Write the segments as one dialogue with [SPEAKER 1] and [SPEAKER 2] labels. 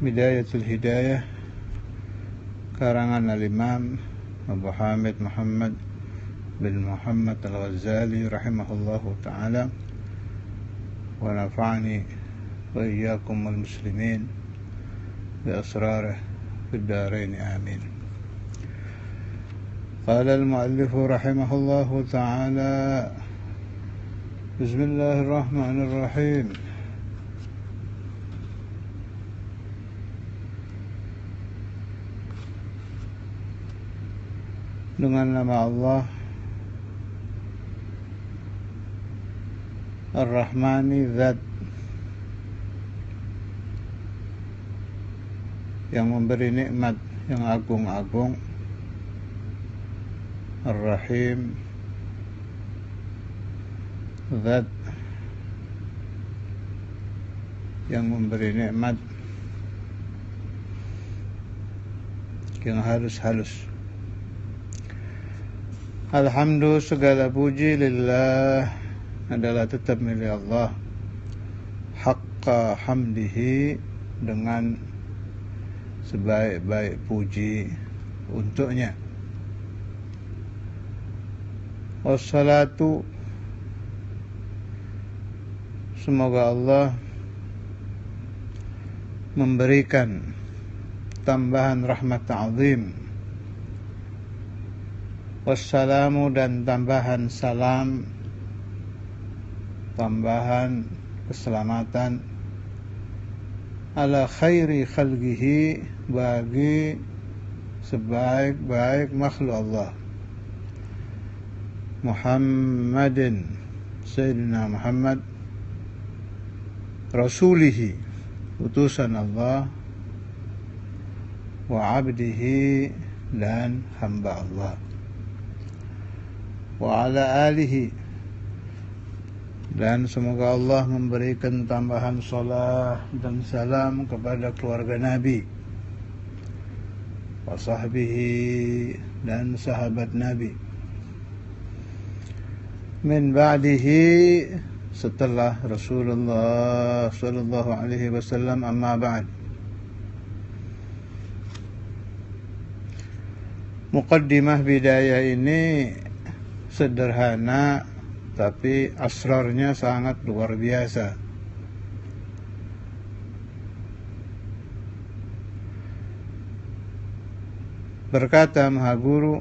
[SPEAKER 1] Bidayatul Hidayah karangan Al-Imam Abu Hamid Muhammad bin Muhammad Al-Ghazali rahimahullahu ta'ala wa nafa'ani wa iyyakum wal muslimin bi asrarih fid darain amin. Qala al-muallif rahimahullahu ta'ala Bismillahirrahmanirrahim. Dengan nama Allah Ar-Rahmani, Zat yang memberi nikmat yang agung-agung, Ar-Rahim, Zat yang memberi nikmat yang halus-halus. Alhamdulillah, segala puji lillah adalah tetap milik Allah, haqqa hamdihi, dengan sebaik-baik puji untuknya. Wassalatu, semoga Allah memberikan tambahan rahmat ta'zim. Wassalamu, dan tambahan salam, tambahan keselamatan, ala khairi khalqihi, bagi sebaik-baik makhluk Allah, Muhammadin, Sayyidina Muhammad, Rasulihi, utusan Allah, wa abdihi, dan hamba Allah, wa ala alihi, dan semoga Allah memberikan tambahan salat dan salam kepada keluarga Nabi, wa sahbihi, dan sahabat Nabi, min ba'dihi, setelah Rasulullah sallallahu alaihi wasallam, amma ba'd. Muqaddimah bidayah ini sederhana, tapi asrarnya sangat luar biasa. Berkata Maha Guru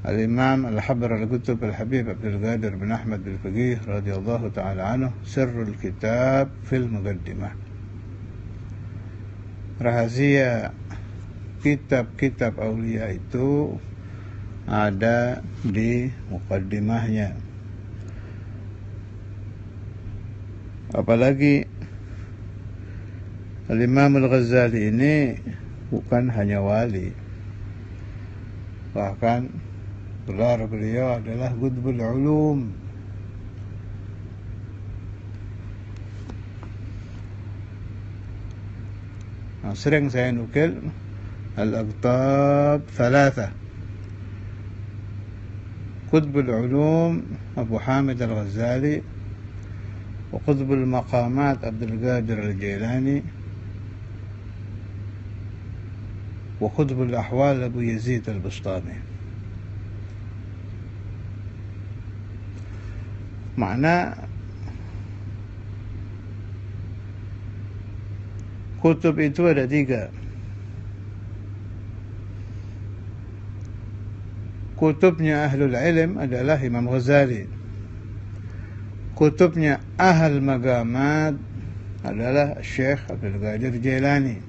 [SPEAKER 1] Al-Imam Al-Habr Al-Qutb Al-Habib Abdul Qadir bin Ahmad Al-Faqih radhiyallahu ta'ala anhu, sirrul kitab fil muqaddimah, rahasia kitab-kitab aulia itu ada di muqaddimahnya. Apalagi Al-Imam Al-Ghazali ini bukan hanya wali, bahkan gelar beliau adalah Qutbul Ulum. Nah, sering saya nukil Al-Aqtab Thalatha, Qutbul Ulum Abu Hamid Al-Ghazali, wa Qutbul Maqamat Abdul Qadir Al-Jailani, wa Qutbul Ahwal Abu Yazid Al-Bustami. Makna kutub itu ada 3. Kutubnya ahlul ilm adalah Imam Ghazali. Kutubnya ahl magamat adalah Syekh Abdul Qadir Jailani.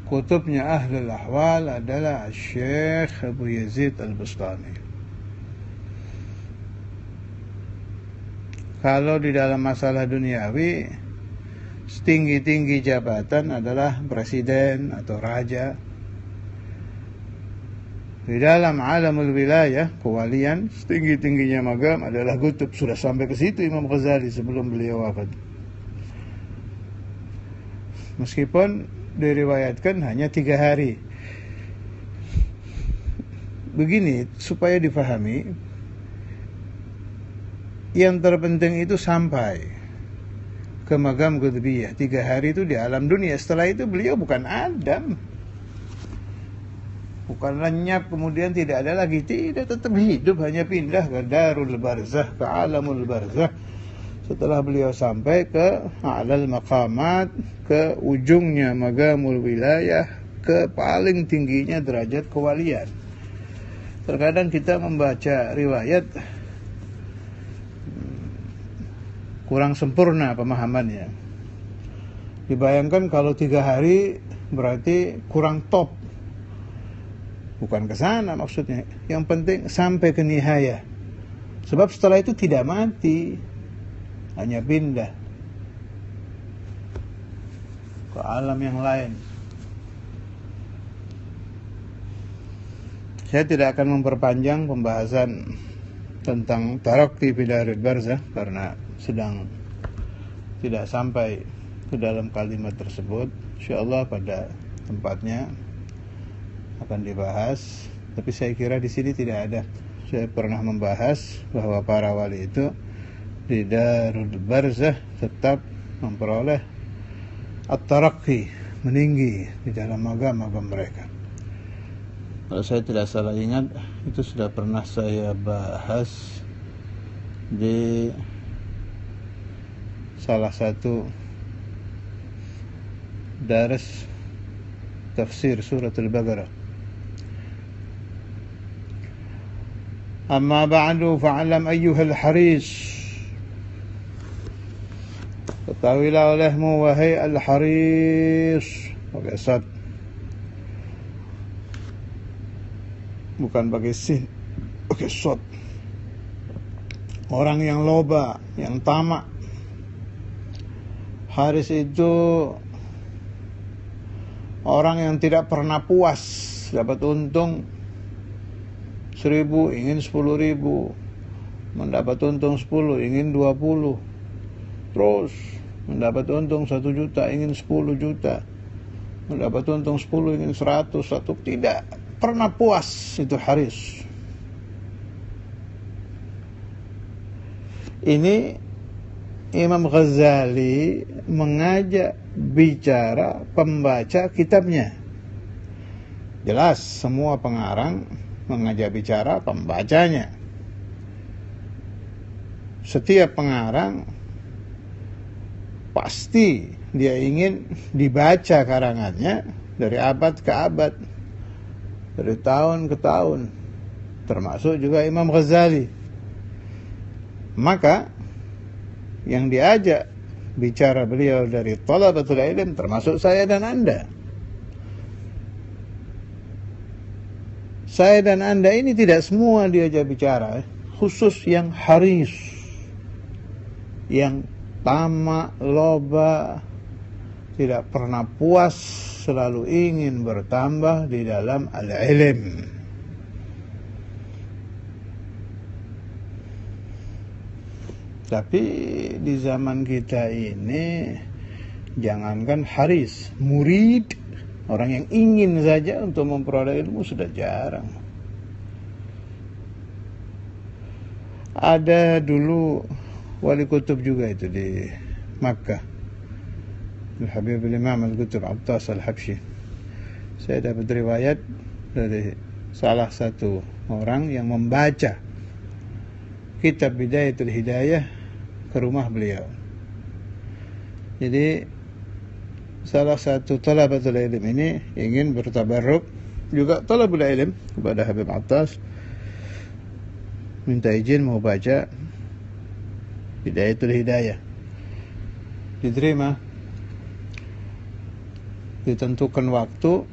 [SPEAKER 1] Kutubnya ahlul ahwal adalah Syekh Abu Yazid Al-Bustami. Kalau di dalam masalah duniawi, setinggi-tinggi jabatan adalah presiden atau raja. Di dalam alamul wilayah, kewalian, setinggi-tingginya magam adalah kutub. Sudah sampai ke situ Imam Ghazali sebelum beliau wafat. Meskipun diriwayatkan hanya 3 hari. Begini, supaya difahami, yang terpenting itu sampai. ke Maqam Qutbiyah. 3 hari itu di alam dunia. Setelah itu beliau bukan Adam, bukan lenyap kemudian tidak ada lagi, tidak, tetap hidup, hanya pindah ke Darul Barzah, ke Alamul Barzah. Setelah beliau sampai ke A'lal Maqamat, ke ujungnya Maqamul Wilayah, ke paling tingginya derajat kewalian. Terkadang kita membaca riwayat kurang sempurna pemahamannya. Dibayangkan kalau 3 hari berarti kurang top. Bukan ke sana maksudnya. Yang penting sampai ke nihaya. Sebab setelah itu tidak mati, hanya pindah ke alam yang lain. Saya tidak akan memperpanjang pembahasan tentang tarakki fi daril barzah karena sedang tidak sampai ke dalam kalimat tersebut. Insyaallah pada tempatnya akan dibahas, tapi saya kira di sini tidak ada. Saya pernah membahas bahwa para wali itu di darul barzah tetap memperoleh at-tarakki, meninggi di dalam magam-magam mereka. Kalau saya tidak salah ingat, itu sudah pernah saya bahas di salah satu daras tafsir surat Al-Baqarah. Amma ba'du fa'alam ayyuhal haris, ketahuilah olehmu wahai al-haris, pakai sad, bukan pakai sin, pakai sad. Orang yang loba, yang tamak. Haris itu orang yang tidak pernah puas, dapat untung 1.000 ingin 10.000, mendapat untung 10 ingin 20, terus mendapat untung 1 juta ingin 10 juta, mendapat untung 10 ingin 100, tidak pernah puas. Itu haris. Ini Imam Ghazali mengajak bicara pembaca kitabnya. Jelas semua pengarang mengajak bicara pembacanya. Setiap pengarang pasti dia ingin dibaca karangannya dari abad ke abad, dari tahun ke tahun, termasuk juga Imam Ghazali. Maka yang diajak bicara beliau dari thalabatul ilm termasuk saya dan Anda. Saya dan Anda ini tidak semua diajak bicara, khusus yang haris, yang tamak, loba, tidak pernah puas, selalu ingin bertambah di dalam al-ilm. Tapi di zaman kita ini, jangankan haris, murid, orang yang ingin saja untuk memperoleh ilmu sudah jarang. Ada dulu wali kutub juga itu di Makkah, Al-Habib Imam Al-Qutb Attas Al-Habsyi. Saya dapat riwayat dari salah satu orang yang membaca kitab Bidayatul Hidayah ke rumah beliau. Jadi salah satu talabatul ilm ini ingin bertabarruk, juga talabul ilm, kepada Habib Attas, minta izin mau baca Bidayatul Hidayah. Diterima, ditentukan waktu,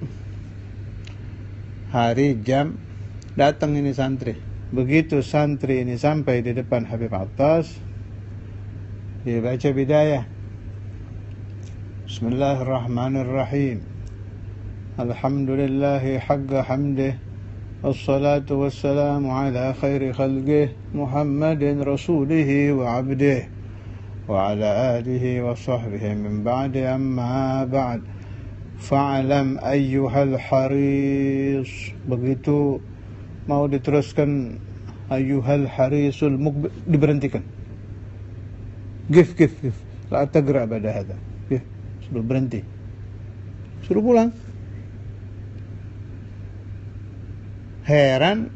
[SPEAKER 1] hari, jam, datang ini santri. Begitu santri ini sampai di depan Habib Attas, dia baca Bidayah. Bismillahirrahmanirrahim. Alhamdulillahi haqqa hamdih, wassalatu wassalamu ala khairi khalqih, Muhammadin rasulihi wa abdih, wa ala alihi wa sahbihi min ba'di, amma ba'd. Fa'alam ayyuhal haris. Begitu mau diteruskan ayyuhal harisul muqbil, diberhentikan. Gif. la tagra ba'da hadha. Ya, suruh berhenti. Suruh pulang. Heran,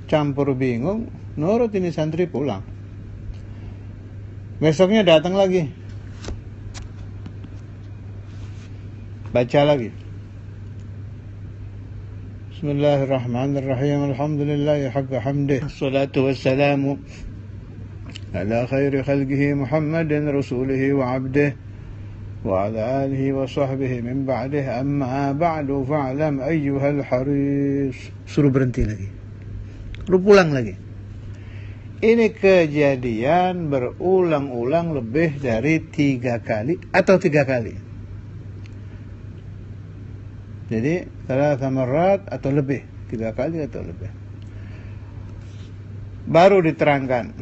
[SPEAKER 1] campur bingung, nurut ini santri pulang. Besoknya datang lagi. Baca lagi. Bismillahirrahmanirrahim. Alhamdulillahi haqqa hamdih. Assalatu wassalamu ala khairi khalqihi Muhammadin rasulihi wa abdih wa ala alihi wa sahbihi min ba'dih, amma ba'du fa'lam ayyuhal haris. Suruh berhenti lagi, suruh pulang lagi. Ini kejadian berulang-ulang lebih dari 3 kali atau 3 kali. Jadi 3 marat atau lebih, 3 kali atau lebih. Baru diterangkan,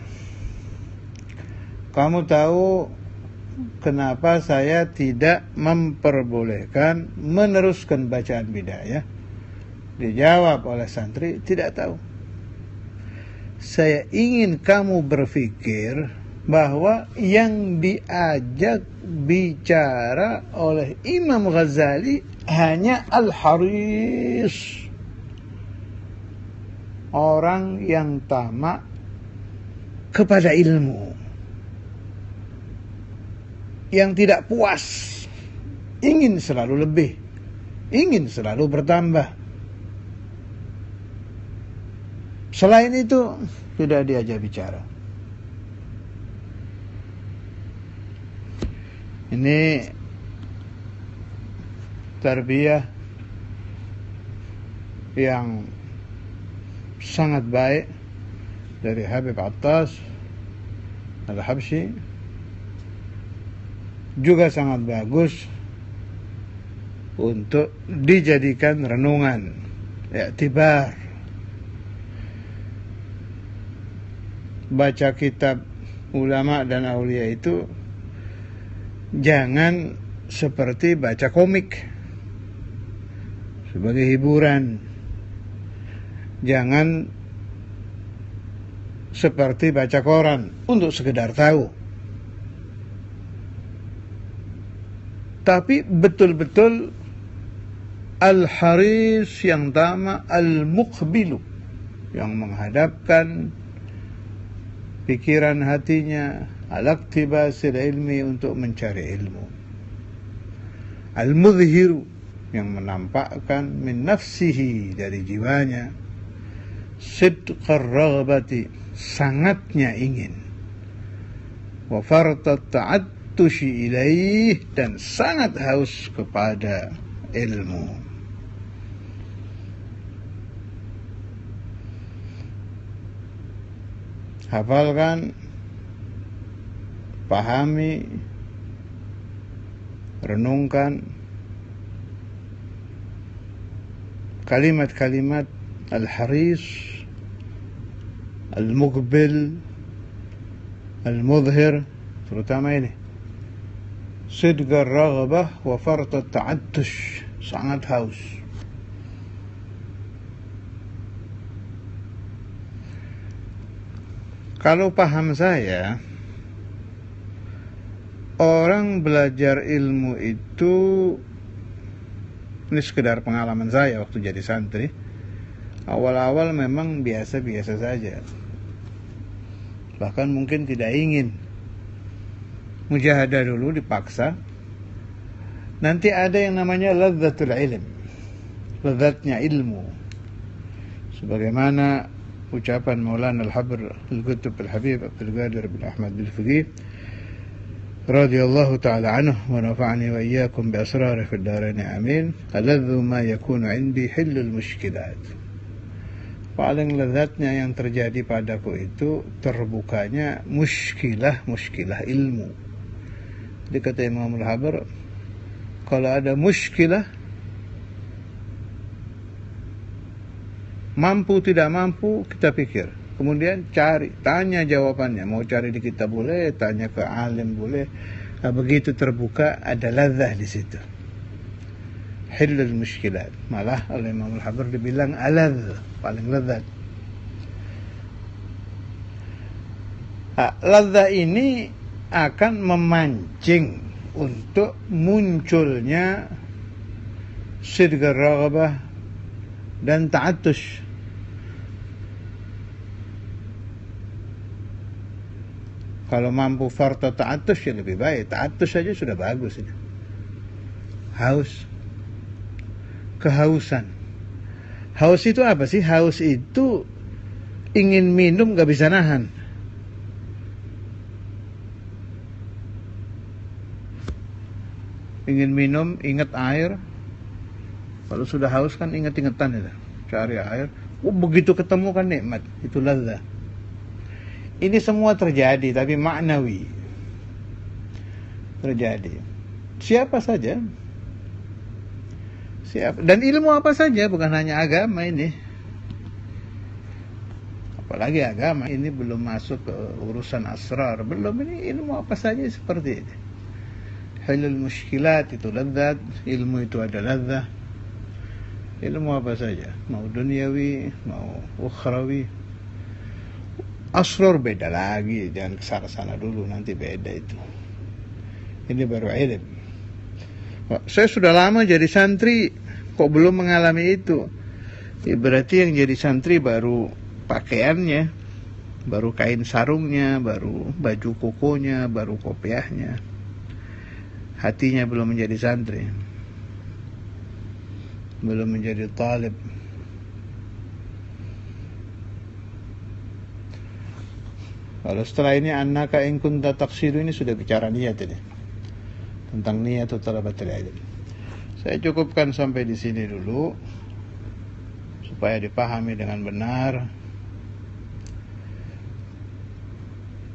[SPEAKER 1] kamu tahu kenapa saya tidak memperbolehkan meneruskan bacaan bidayah? Dijawab oleh santri, tidak tahu. Saya ingin kamu berpikir bahwa yang diajak bicara oleh Imam Ghazali hanya Al-Haris, orang yang tamak kepada ilmu, yang tidak puas, ingin selalu lebih, ingin selalu bertambah. Selain itu tidak diajak bicara. Ini tarbiyah yang sangat baik dari Habib Attas Al-Habsyi, juga sangat bagus untuk dijadikan renungan, i'tibar. Baca kitab ulama dan aulia itu jangan seperti baca komik sebagai hiburan, jangan seperti baca koran untuk sekedar tahu. Tapi betul-betul Al-Haris yang tamak, Al-Muqbilu yang menghadapkan pikiran hatinya al-iktibasil ilmi untuk mencari ilmu. Al-Mudhiru yang menampakkan min nafsihi dari jiwanya, sidqar raghbati sangatnya ingin, wa fartat ta'attushi ilaih dan sangat haus kepada ilmu. Hafalkan, pahami, renungkan kalimat-kalimat Al-Haris, Al-Muqbil, Al-Mudhir, terutama ini sidqar raghbah wa fartat ta'attush, sangat haus. Kalau paham saya, orang belajar ilmu itu, ini sekedar pengalaman saya waktu jadi santri, awal-awal memang biasa-biasa saja, bahkan mungkin tidak ingin. Mujahadah dulu dipaksa, nanti ada yang namanya ladzatul ilm, lezatnya ilmu, sebagaimana ucapan Maulana Al-Habr Al-Qutb Al-Habib Abdul Qadir bin Ahmad Al-Faqih radhiyallahu ta'ala anhu wa nafa'ani wa iyyakum bi asrarih fid dharain amin. Aladzu ma yakunu 'indi hillul mushkilat. Paling lezatnya yang terjadi padaku itu terbukanya muskilah ilmu. Jadi kata Imam Al-Habr, kalau ada muskilah, mampu tidak mampu kita pikir, kemudian cari, tanya jawabannya. Mau cari di kitab boleh, tanya ke alim boleh. Nah, begitu terbuka ada ladzah di situ. Hillul muskilat. Malah oleh Imam Al-Habr dibilang aladz, paling lezat. Ladzah ini akan memancing untuk munculnya sidq ar-raghabah dan ta'attush. Kalau mampu farta ta'attush ya lebih baik. Ta'attush saja sudah bagus ini. Haus, kehausan. Haus itu apa sih? Haus itu ingin minum gak bisa nahan. Ingin minum, ingat air. Kalau sudah haus kan ingat-ingatan itu. Cari air. Begitu ketemu kan nikmat. Itu ladzah. Ini semua terjadi, tapi maknawi. Terjadi. Siapa saja. Dan ilmu apa saja, bukan hanya agama ini. Apalagi agama ini belum masuk ke urusan asrar. Belum, ini ilmu apa saja seperti ini. Halul mushkilat itu ladzat, ilmu itu ada ladzah. Ilmu apa saja, mau duniawi, mau ukhrawi. Asrar beda lagi, jangan kesana-sana dulu, nanti beda itu. Ini baru ilmu. Saya sudah lama jadi santri, kok belum mengalami itu? Ya, berarti yang jadi santri baru pakaiannya, baru kain sarungnya, baru baju kokonya, baru kopiahnya. Hatinya belum menjadi santri, belum menjadi talib. Kalau setelah ini annaka in kunta taqsidu, ini sudah bicara niat ini. Tentang niat atau talabatul ilm. Saya cukupkan sampai di sini dulu supaya dipahami dengan benar.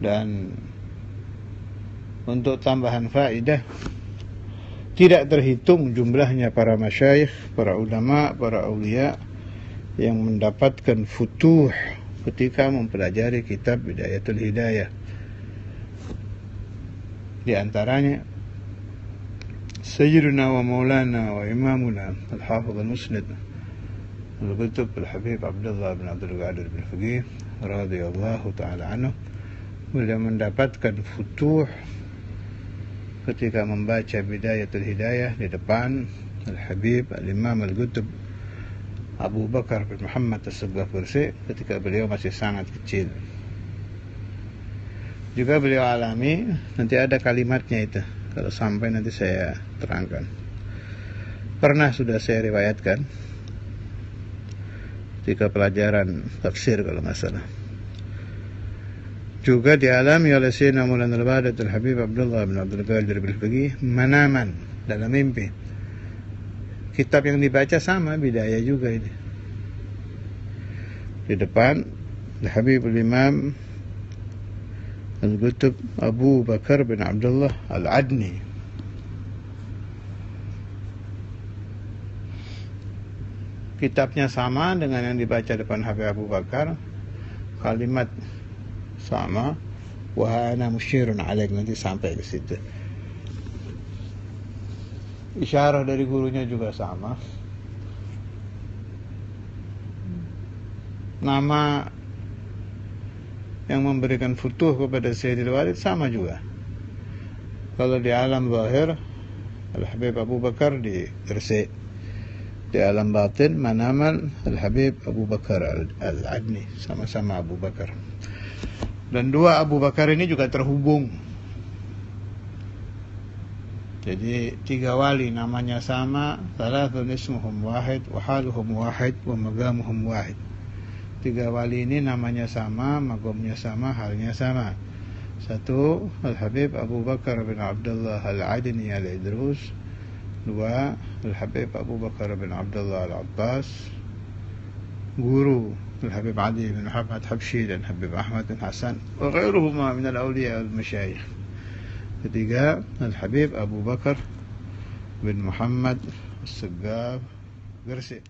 [SPEAKER 1] Dan untuk tambahan faedah, tidak terhitung jumlahnya para masyayikh, para ulama, para aulia yang mendapatkan futuh ketika mempelajari kitab Bidayatul Hidayah. Di antaranya Sayyiduna wa Maulana wa Imamuna Al-Hafidh Al-Musnad Al-Qutb Al-Habib Abdullah bin Abdul Qadir bin Faqih radhiyallahu ta'ala anhu. Beliau mendapatkan futuh ketika membaca Bidayatul Hidayah. Di depan Al-Habib Al-Imam Al-Qutb Abu Bakar bin Muhammad As-Sagaf-Bursi ketika beliau masih sangat kecil. Juga beliau alami, nanti ada kalimatnya itu, kalau sampai nanti saya terangkan. Pernah sudah saya riwayatkan ketika pelajaran tafsir kalau nggak salah. Juga dialami oleh Sayyidina Maulana Al-Badatul Habib Abdullah bin Abdul Qadir bin Faqih manaman, dalam mimpi. Kitab yang dibaca sama, Bidayah juga ini. Di depan Al-Habib Al-Imam Al-Qutb Abu Bakar bin Abdullah Al-Adni. Kitabnya sama dengan yang dibaca depan Habib Abu Bakar. Kalimat sama. Wa ana musyirun alaik, nanti sampai ke situ. Isyarah dari gurunya juga sama. Nama yang memberikan futuh kepada Sayyidil Walid sama juga. Kalau di alam zahir Al-Habib Abu Bakar di Gresik. Di alam batin manaman Al-Habib Abu Bakar Al-Adni, sama-sama Abu Bakar. Dan dua Abu Bakar ini juga terhubung. Jadi tiga wali namanya sama, thalathun ismuhum wahid, wa haluhum wahid, wa magamuhum wahid. Tiga wali ini namanya sama, magamnya sama, halnya sama. Satu, Al-Habib Abu Bakar bin Abdullah Al-Adni Al-Idrus. Dua, Al-Habib Abu Bakar bin Abdullah Al-Abbas. Guru Al-Habib Ali bin Muhammad Habshi dan Habib Ahmad bin Hasan, wa ghairuhuma min al-awliya wal-masyayikh. Ketiga, Al-Habib Abu Bakar bin Muhammad As-Sagaf Gresik.